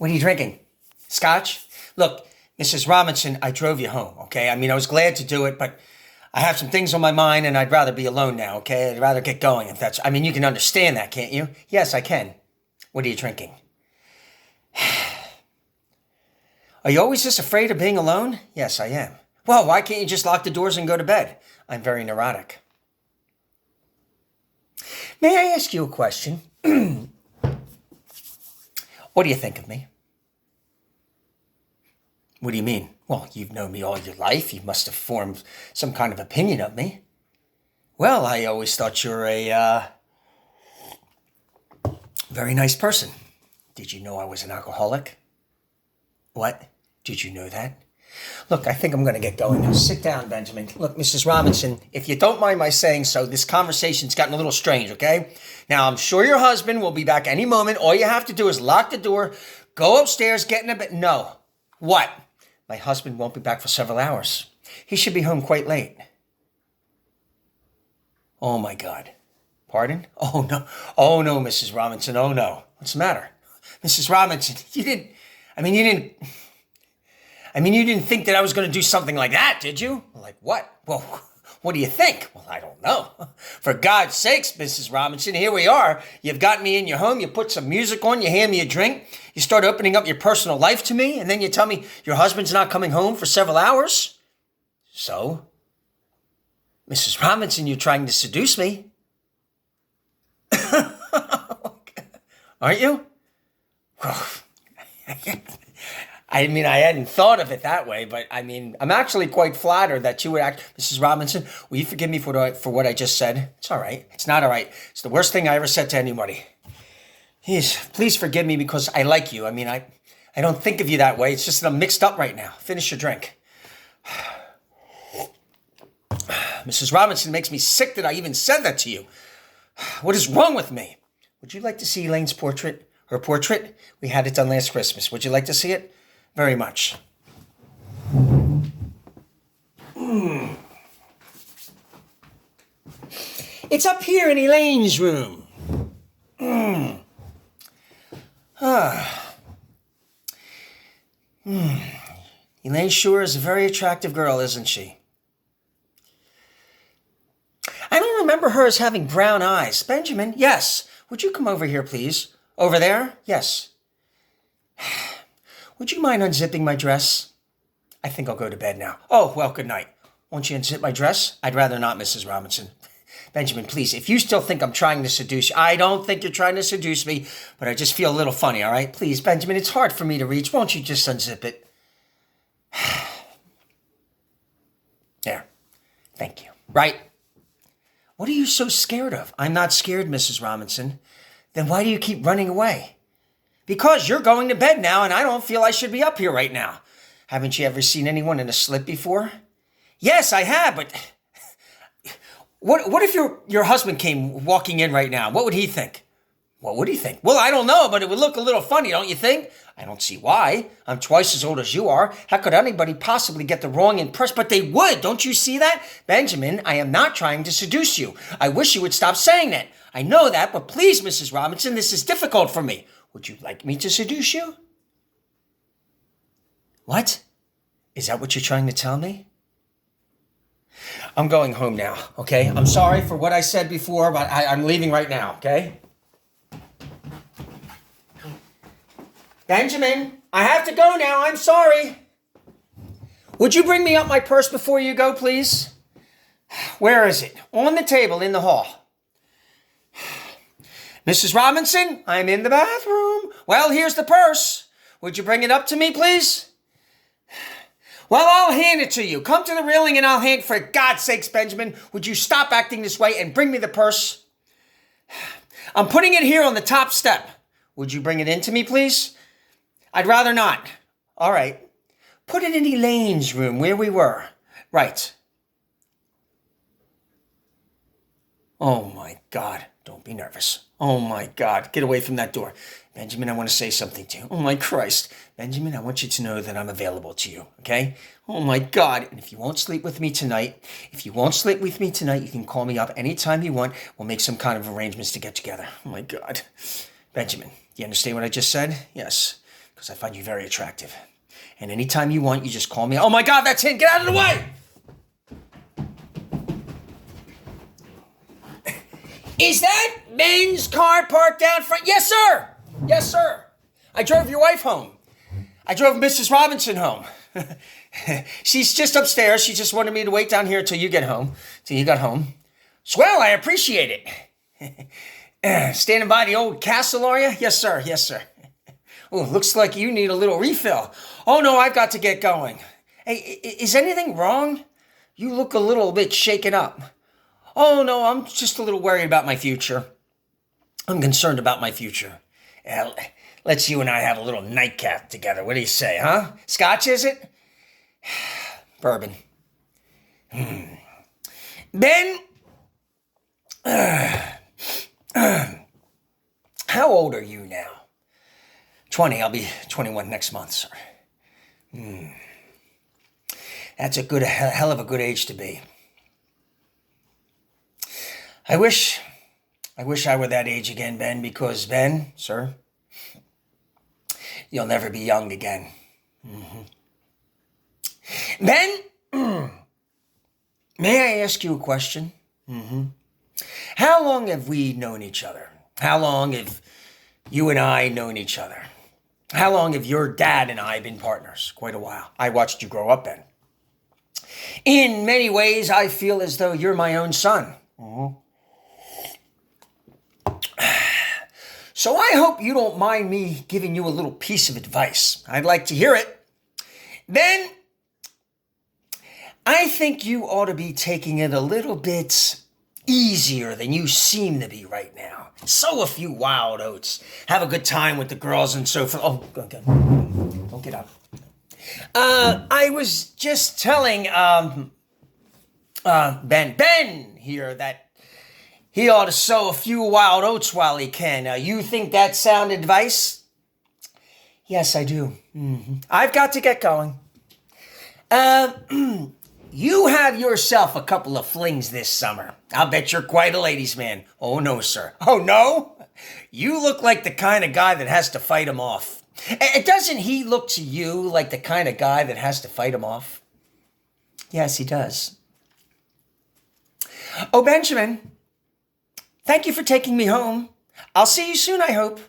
What are you drinking? Scotch? Look, Mrs. Robinson, I drove you home, okay? I mean, I was glad to do it, but I have some things on my mind and I'd rather be alone now, okay? I'd rather get going if that's... I mean, you can understand that, can't you? Yes, I can. What are you drinking? Are you always just afraid of being alone? Yes, I am. Well, why can't you just lock the doors and go to bed? I'm very neurotic. May I ask you a question? What do you think of me? What do you mean? Well, you've known me all your life. You must have formed some kind of opinion of me. Well, I always thought you were a very nice person. Did you know I was an alcoholic? What? Did you know that? Look, I think I'm going to get going now. Sit down, Benjamin. Look, Mrs. Robinson, if you don't mind my saying so, this conversation's gotten a little strange, okay? Now, I'm sure your husband will be back any moment. All you have to do is lock the door, go upstairs, get in a bed. No. What? My husband won't be back for several hours. He should be home quite late. Oh, my God. Pardon? Oh, no. Oh, no, Mrs. Robinson. Oh, no. What's the matter? Mrs. Robinson, you didn't think that I was going to do something like that, did you? Like what? Well, what do you think? Well, I don't know. For God's sakes, Mrs. Robinson, here we are. You've got me in your home. You put some music on. You hand me a drink. You start opening up your personal life to me. And then you tell me your husband's not coming home for several hours. So, Mrs. Robinson, you're trying to seduce me. Aren't you? I mean, I hadn't thought of it that way, but I mean, I'm actually quite flattered that you would act. Mrs. Robinson, will you forgive me for what I just said? It's all right. It's not all right. It's the worst thing I ever said to anybody. Please forgive me because I like you. I mean, I don't think of you that way. It's just that I'm mixed up right now. Finish your drink. Mrs. Robinson makes me sick that I even said that to you. What is wrong with me? Would you like to see Elaine's portrait? Her portrait? We had it done last Christmas. Would you like to see it? Very much. It's up here in Elaine's room. Elaine sure is a very attractive girl, isn't she? I don't remember her as having brown eyes. Benjamin, yes. Would you come over here, please? Over there? Yes. Would you mind unzipping my dress? I think I'll go to bed now. Oh, well, good night. Won't you unzip my dress? I'd rather not, Mrs. Robinson. Benjamin, please, if you still think I'm trying to seduce you, I don't think you're trying to seduce me, but I just feel a little funny, all right? Please, Benjamin, it's hard for me to reach. Won't you just unzip it? There. Thank you. Right. What are you so scared of? I'm not scared, Mrs. Robinson. Then why do you keep running away? Because you're going to bed now, and I don't feel I should be up here right now. Haven't you ever seen anyone in a slip before? Yes, I have, but... What if your husband came walking in right now? What would he think? What would he think? Well, I don't know, but it would look a little funny, don't you think? I don't see why. I'm twice as old as you are. How could anybody possibly get the wrong impression? But they would. Don't you see that? Benjamin, I am not trying to seduce you. I wish you would stop saying that. I know that, but please, Mrs. Robinson, this is difficult for me. Would you like me to seduce you? What? Is that what you're trying to tell me? I'm going home now, okay? I'm sorry for what I said before, but I'm leaving right now, okay? Benjamin, I have to go now. I'm sorry. Would you bring me up my purse before you go, please? Where is it? On the table in the hall. Mrs. Robinson, I'm in the bathroom. Well, here's the purse. Would you bring it up to me, please? Well, I'll hand it to you. Come to the railing and I'll hand... For God's sakes, Benjamin, would you stop acting this way and bring me the purse? I'm putting it here on the top step. Would you bring it in to me, please? I'd rather not. All right. Put it in Elaine's room where we were. Right. Oh, my God. Don't be nervous. Oh, my God. Get away from that door. Benjamin, I want to say something to you. Oh, my Christ. Benjamin, I want you to know that I'm available to you, okay? Oh, my God. And if you won't sleep with me tonight, you can call me up anytime you want. We'll make some kind of arrangements to get together. Oh, my God. Benjamin, do you understand what I just said? Yes. because I find you very attractive. And anytime you want, you just call me. Oh my God, that's him. Get out of the way. Is that Ben's car parked out front? Yes, sir. Yes, sir. I drove your wife home. I drove Mrs. Robinson home. She's just upstairs. She just wanted me to wait down here till you got home. Swell, I appreciate it. Standing by the old castle, are you? Yes, sir. Yes, sir. Oh, looks like you need a little refill. Oh, no, I've got to get going. Hey, is anything wrong? You look a little bit shaken up. Oh, no, I'm just a little worried about my future. I'm concerned about my future. Let's you and I have a little nightcap together. What do you say, huh? Scotch, is it? Bourbon. Ben, how old are you now? 20. I'll be 21 next month, sir. That's a hell of a good age to be. I wish I were that age again, Ben, because Ben, sir, you'll never be young again. Ben, may I ask you a question? How long have we known each other? How long have you and I known each other? How long have your dad and I been partners? Quite a while. I watched you grow up, Ben. In many ways, I feel as though you're my own son. So I hope you don't mind me giving you a little piece of advice. I'd like to hear it. Ben, I think you ought to be taking it a little bit easier than you seem to be right now. Sow a few wild oats. Have a good time with the girls and so forth. Oh, don't get up. I was just telling Ben here that he ought to sow a few wild oats while he can. You think that's sound advice? Yes, I do. I've got to get going. You have yourself a couple of flings this summer. I'll bet you're quite a ladies' man. Oh, no, sir. Oh, no? You look like the kind of guy that has to fight him off. Doesn't he look to you like the kind of guy that has to fight him off? Yes, he does. Oh, Benjamin, thank you for taking me home. I'll see you soon, I hope.